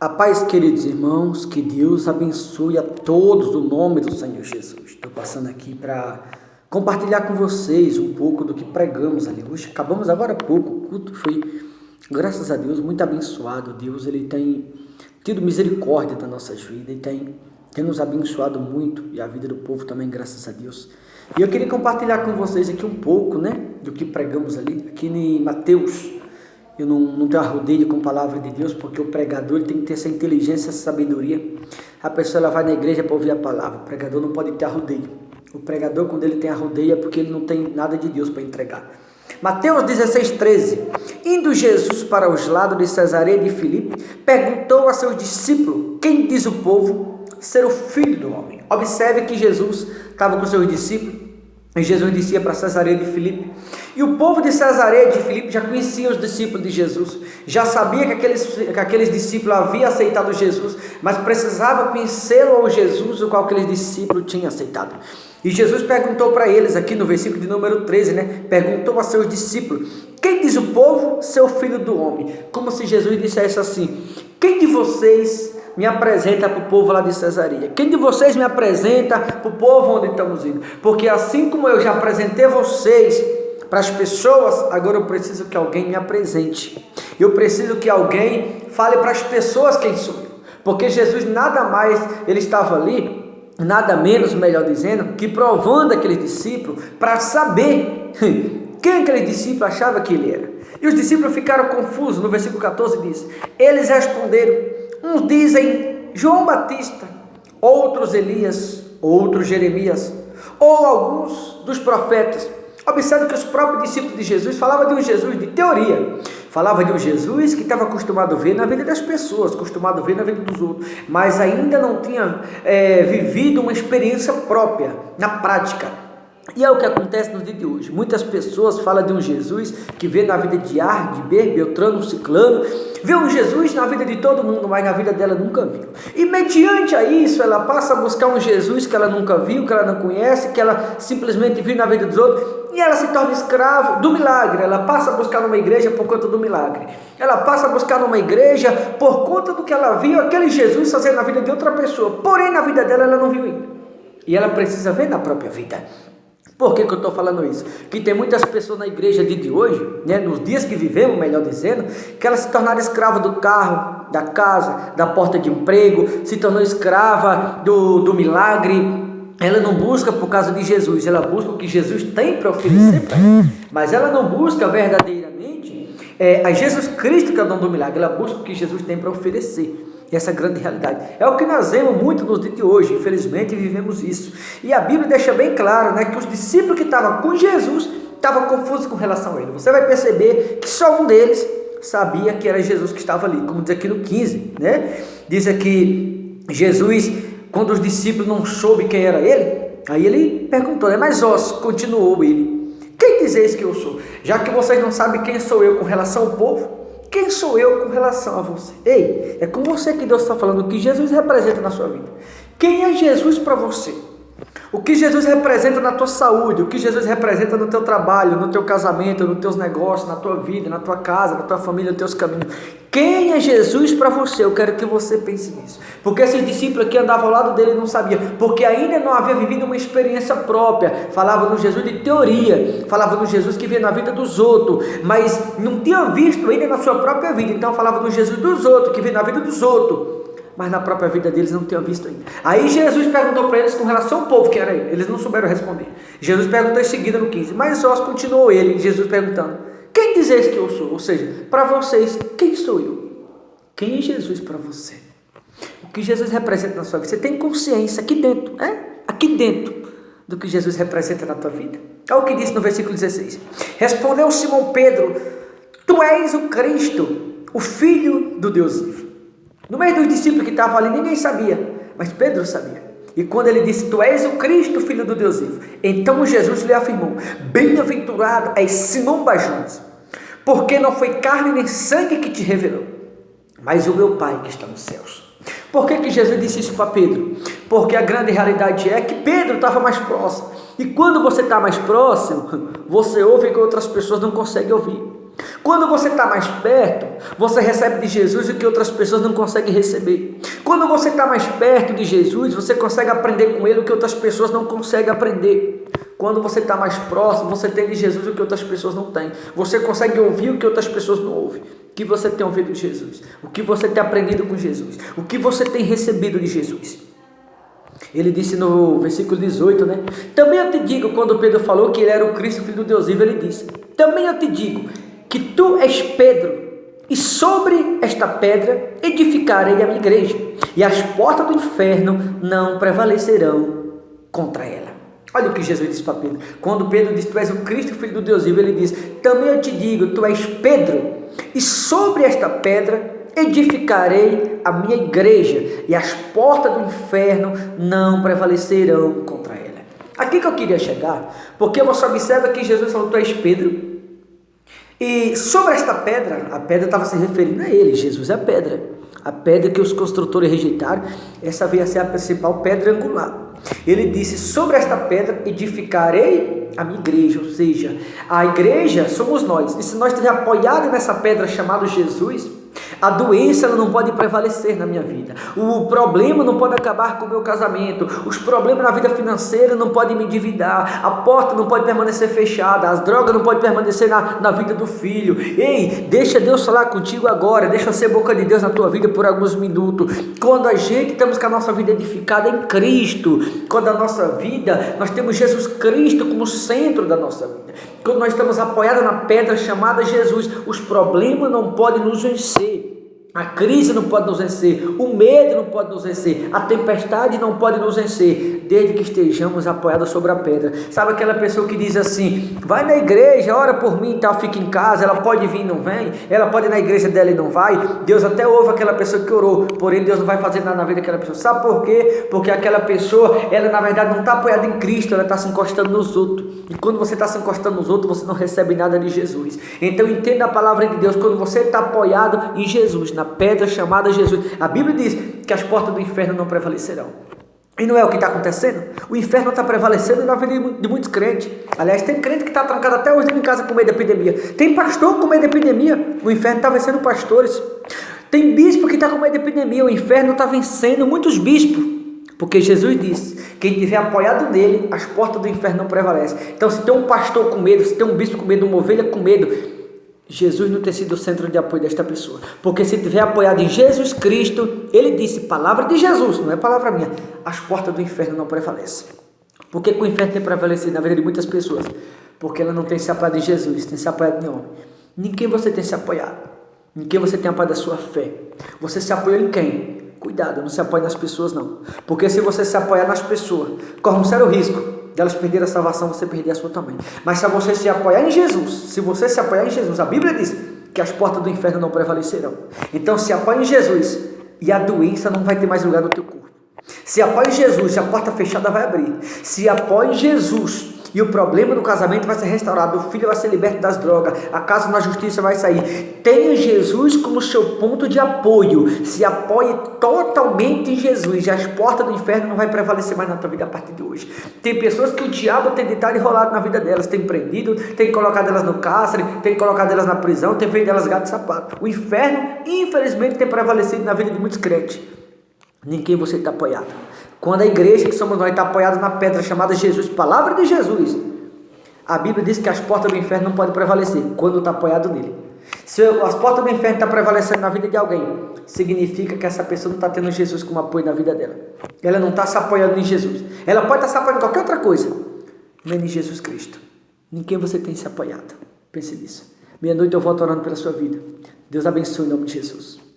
A paz, queridos irmãos, que Deus abençoe a todos no nome do Senhor Jesus. Estou passando aqui para compartilhar com vocês um pouco do que pregamos ali hoje. Acabamos agora há pouco, o culto foi, graças a Deus, muito abençoado. Deus, Ele tem tido misericórdia das nossas vidas e tem nos abençoado muito, e a vida do povo também, graças a Deus. E eu queria compartilhar com vocês aqui um pouco, do que pregamos ali, aqui em Mateus. Eu não tenho arrodeio com a palavra de Deus, porque o pregador ele tem que ter essa inteligência, essa sabedoria. A pessoa ela vai na igreja para ouvir a palavra. O pregador não pode ter arrodeio. O pregador, quando ele tem arrodeio, é porque ele não tem nada de Deus para entregar. Mateus 16:13. Indo Jesus para os lados de Cesareia de Filipe, perguntou a seus discípulos: quem diz o povo ser o Filho do Homem? Observe que Jesus estava com seus discípulos. E Jesus descia para Cesareia de Filipe. E o povo de Cesareia de Filipe já conhecia os discípulos de Jesus. Já sabia que aqueles discípulos haviam aceitado Jesus. Mas precisava conhecê-lo ao Jesus, o qual aqueles discípulos tinham aceitado. E Jesus perguntou para eles, aqui no versículo de número 13, perguntou a seus discípulos: quem diz o povo ser o Filho do Homem? Como se Jesus dissesse assim: quem de vocês me apresenta para o povo lá de Cesareia? Quem de vocês me apresenta para o povo onde estamos indo? Porque assim como eu já apresentei vocês para as pessoas, agora eu preciso que alguém me apresente. Eu preciso que alguém fale para as pessoas quem sou eu. Porque Jesus nada mais, ele estava ali, nada menos, melhor dizendo, que provando aqueles discípulos para saber quem aquele discípulo achava que ele era. E os discípulos ficaram confusos. No versículo 14 diz: eles responderam: uns dizem João Batista, outros Elias, outros Jeremias, ou alguns dos profetas. Observe que os próprios discípulos de Jesus falavam de um Jesus de teoria. Falava de um Jesus que estava acostumado a ver na vida das pessoas, acostumado a ver na vida dos outros, mas ainda não tinha vivido uma experiência própria, na prática. E é o que acontece no dia de hoje. Muitas pessoas falam de um Jesus que vê na vida de A, de B, Beltrano, Ciclano, vê um Jesus na vida de todo mundo, mas na vida dela nunca viu. E mediante a isso, ela passa a buscar um Jesus que ela nunca viu, que ela não conhece, que ela simplesmente viu na vida dos outros, e ela se torna escrava do milagre. Ela passa a buscar numa igreja por conta do milagre. Ela passa a buscar numa igreja por conta do que ela viu aquele Jesus fazer na vida de outra pessoa. Porém, na vida dela, ela não viu ainda. E ela precisa ver na própria vida. Por que eu estou falando isso? Que tem muitas pessoas na igreja de hoje, nos dias que vivemos, melhor dizendo, que elas se tornaram escravas do carro, da casa, da porta de emprego, se tornou escrava do milagre. Ela não busca por causa de Jesus, ela busca o que Jesus tem para oferecer para ela. Mas ela não busca verdadeiramente a Jesus Cristo, que é o dono do milagre. Ela busca o que Jesus tem para oferecer. E essa grande realidade é o que nós vemos muito nos dias de hoje. Infelizmente vivemos isso. E a Bíblia deixa bem claro, que os discípulos que estavam com Jesus estavam confusos com relação a ele. Você vai perceber que só um deles sabia que era Jesus que estava ali, como diz aqui no 15, Diz aqui Jesus, quando os discípulos não soube quem era ele, aí ele perguntou, mas continuou ele: quem dizeis que eu sou? Já que vocês não sabem quem sou eu com relação ao povo, quem sou eu com relação a você? Ei, é com você que Deus está falando, o que Jesus representa na sua vida. Quem é Jesus para você? O que Jesus representa na tua saúde, o que Jesus representa no teu trabalho, no teu casamento, nos teus negócios, na tua vida, na tua casa, na tua família, nos teus caminhos. Quem é Jesus para você? Eu quero que você pense nisso. Porque esses discípulos aqui andavam ao lado dele e não sabiam, porque ainda não havia vivido uma experiência própria. Falavam no Jesus de teoria, falavam no Jesus que vê na vida dos outros, mas não tinham visto ainda na sua própria vida. Então falavam no Jesus dos outros, que vê na vida dos outros, mas na própria vida deles não tinham visto ainda. Aí Jesus perguntou para eles com relação ao povo, quem era ele. Eles não souberam responder. Jesus perguntou em seguida no 15, mas continuou ele, Jesus perguntando: quem dizeis que eu sou? Ou seja, para vocês, quem sou eu? Quem é Jesus para você? O que Jesus representa na sua vida? Você tem consciência aqui dentro, aqui dentro do que Jesus representa na tua vida? Olha o que disse no versículo 16. Respondeu Simão Pedro: tu és o Cristo, o Filho do Deus vivo. No meio dos discípulos que estavam ali, ninguém sabia, mas Pedro sabia. E quando ele disse: tu és o Cristo, Filho do Deus vivo, então Jesus lhe afirmou: bem-aventurado és Simão Bajonas, porque não foi carne nem sangue que te revelou, mas o meu Pai que está nos céus. Por que Jesus disse isso para Pedro? Porque a grande realidade é que Pedro estava mais próximo. E quando você está mais próximo, você ouve que outras pessoas não conseguem ouvir. Quando você está mais perto, você recebe de Jesus o que outras pessoas não conseguem receber. Quando você está mais perto de Jesus, você consegue aprender com Ele o que outras pessoas não conseguem aprender. Quando você está mais próximo, você tem de Jesus o que outras pessoas não têm. Você consegue ouvir o que outras pessoas não ouvem. O que você tem ouvido de Jesus? O que você tem aprendido com Jesus? O que você tem recebido de Jesus? Ele disse no versículo 18, né? Também eu te digo, quando Pedro falou que ele era o Cristo, filho do Deus vivo, ele disse: também eu te digo que tu és Pedro, e sobre esta pedra edificarei a minha igreja, e as portas do inferno não prevalecerão contra ela. Olha o que Jesus disse para Pedro. Quando Pedro disse: tu és o Cristo, filho do Deus vivo, ele diz: também eu te digo, tu és Pedro, e sobre esta pedra edificarei a minha igreja, e as portas do inferno não prevalecerão contra ela. Aqui que eu queria chegar, porque você observa que Jesus falou: tu és Pedro, e sobre esta pedra, a pedra estava se referindo a ele. Jesus é a pedra que os construtores rejeitaram. Essa veio a ser a principal pedra angular. Ele disse: sobre esta pedra edificarei a minha igreja, ou seja, a igreja somos nós, e se nós estivermos apoiados nessa pedra chamada Jesus, a doença ela não pode prevalecer na minha vida, o problema não pode acabar com o meu casamento, os problemas na vida financeira não podem me endividar, a porta não pode permanecer fechada, as drogas não podem permanecer na vida do filho. Ei, deixa Deus falar contigo agora, deixa eu ser boca de Deus na tua vida por alguns minutos. Quando a gente temos com a nossa vida edificada em Cristo, quando a nossa vida, nós temos Jesus Cristo como centro da nossa vida, quando nós estamos apoiados na pedra chamada Jesus, os problemas não podem nos vencer. A crise não pode nos vencer, o medo não pode nos vencer, a tempestade não pode nos vencer, desde que estejamos apoiados sobre a pedra. Sabe aquela pessoa que diz assim: vai na igreja, ora por mim e tal, fica em casa, ela pode vir e não vem, ela pode ir na igreja dela e não vai. Deus até ouve aquela pessoa que orou, porém Deus não vai fazer nada na vida daquela pessoa. Sabe por quê? Porque aquela pessoa, ela na verdade não está apoiada em Cristo, ela está se encostando nos outros. E quando você está se encostando nos outros, você não recebe nada de Jesus. Então entenda a palavra de Deus. Quando você está apoiado em Jesus, na pedra chamada Jesus, a Bíblia diz que as portas do inferno não prevalecerão. E não é o que está acontecendo? O inferno está prevalecendo na vida de muitos crentes. Aliás, tem crente que está trancado até hoje em casa com medo da epidemia. Tem pastor com medo da epidemia. O inferno está vencendo pastores. Tem bispo que está com medo da epidemia. O inferno está vencendo muitos bispos. Porque Jesus disse: quem estiver apoiado nele, as portas do inferno não prevalecem. Então, se tem um pastor com medo, se tem um bispo com medo, uma ovelha com medo, Jesus não tem sido o centro de apoio desta pessoa. Porque se estiver apoiado em Jesus Cristo, ele disse, palavra de Jesus, não é palavra minha, as portas do inferno não prevalecem. Por que o inferno tem prevalecido na vida de muitas pessoas? Porque ela não tem se apoiado em Jesus, tem se apoiado em homem. Em quem você tem se apoiado? Em quem você tem apoiado a sua fé? Você se apoiou em quem? Cuidado, não se apoie nas pessoas não. Porque se você se apoiar nas pessoas, corre um sério risco de elas perderem a salvação, você perder a sua também. Mas se você se apoiar em Jesus, se você se apoiar em Jesus, a Bíblia diz que as portas do inferno não prevalecerão. Então se apoie em Jesus e a doença não vai ter mais lugar no teu corpo. Se apoie em Jesus, a porta fechada vai abrir. Se apoie em Jesus e o problema do casamento vai ser restaurado, o filho vai ser liberto das drogas, a casa na justiça vai sair. Tenha Jesus como seu ponto de apoio. Se apoie totalmente em Jesus e as portas do inferno não vai prevalecer mais na tua vida a partir de hoje. Tem pessoas que o diabo tem tentado enrolar na vida delas, tem prendido, tem colocado elas no cárcere, tem colocado elas na prisão, tem feito delas gato e sapato. O inferno, infelizmente, tem prevalecido na vida de muitos crentes. Nem quem você está apoiado. Quando a igreja que somos nós está apoiada na pedra chamada Jesus, palavra de Jesus, a Bíblia diz que as portas do inferno não podem prevalecer quando está apoiado nele. Se as portas do inferno estão prevalecendo na vida de alguém, significa que essa pessoa não está tendo Jesus como apoio na vida dela. Ela não está se apoiando em Jesus. Ela pode estar se apoiando em qualquer outra coisa, menos em Jesus Cristo. Em quem você tem se apoiado? Pense nisso. Meia-noite eu volto orando pela sua vida. Deus abençoe em nome de Jesus.